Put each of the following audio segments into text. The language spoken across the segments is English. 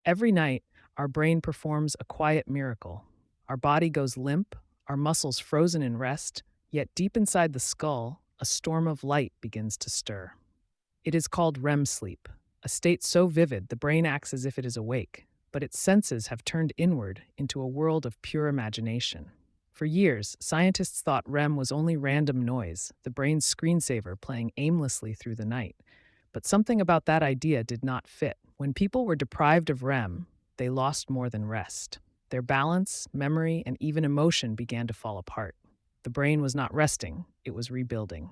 Every night, our brain performs a quiet miracle. Our body goes limp, our muscles frozen in rest, yet deep inside the skull, a storm of light begins to stir. It is called REM sleep, a state so vivid the brain acts as if it is awake, but its senses have turned inward into a world of pure imagination. For years, scientists thought REM was only random noise, the brain's screensaver playing aimlessly through the night. But something about that idea did not fit. When people were deprived of REM, they lost more than rest. Their balance, memory, and even emotion began to fall apart. The brain was not resting, it was rebuilding.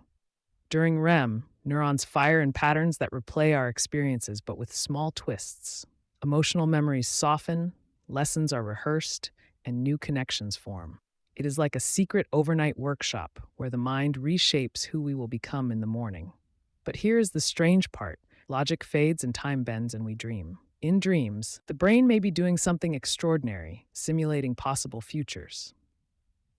During REM, neurons fire in patterns that replay our experiences but with small twists. Emotional memories soften, lessons are rehearsed, and new connections form. It is like a secret overnight workshop where the mind reshapes who we will become in the morning. But here is the strange part. Logic fades and time bends and we dream. In dreams, the brain may be doing something extraordinary, simulating possible futures.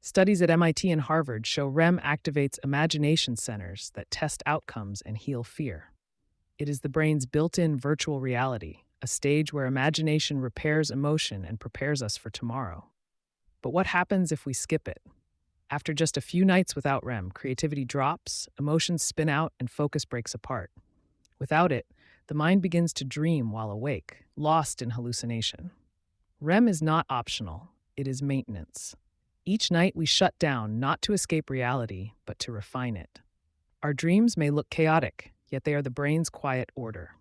Studies at MIT and Harvard show REM activates imagination centers that test outcomes and heal fear. It is the brain's built-in virtual reality, a stage where imagination repairs emotion and prepares us for tomorrow. But what happens if we skip it? After just a few nights without REM, creativity drops, emotions spin out, and focus breaks apart. Without it, the mind begins to dream while awake, lost in hallucination. REM is not optional, it is maintenance. Each night we shut down not to escape reality, but to refine it. Our dreams may look chaotic, yet they are the brain's quiet order.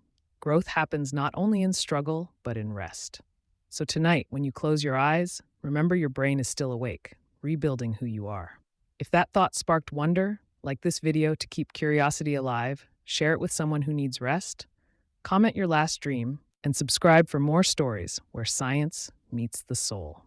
Growth happens not only in struggle, but in rest. So tonight, when you close your eyes, remember your brain is still awake, rebuilding who you are. If that thought sparked wonder, like this video to keep curiosity alive, share it with someone who needs rest, comment your last dream, and subscribe for more stories where science meets the soul.